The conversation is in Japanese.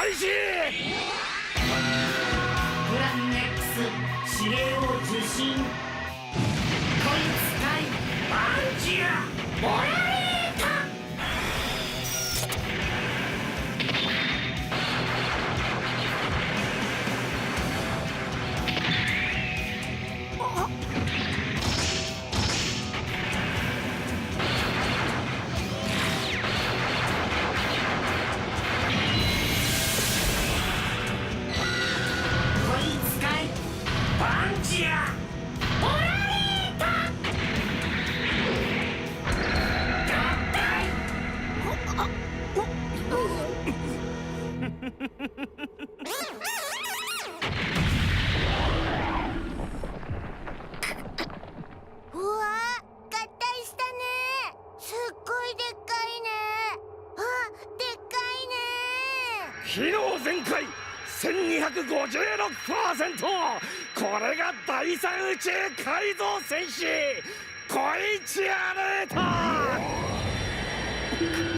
開始。グラン X 指令を受信。こいつかいバンジアボラレータ。こいつかいバンジアボラレータ。合体。うわー、合体したね。すっごいでっかいね。あ、でっかいね。機能全開 1256%。 これが第三宇宙改造戦士コイチアルート。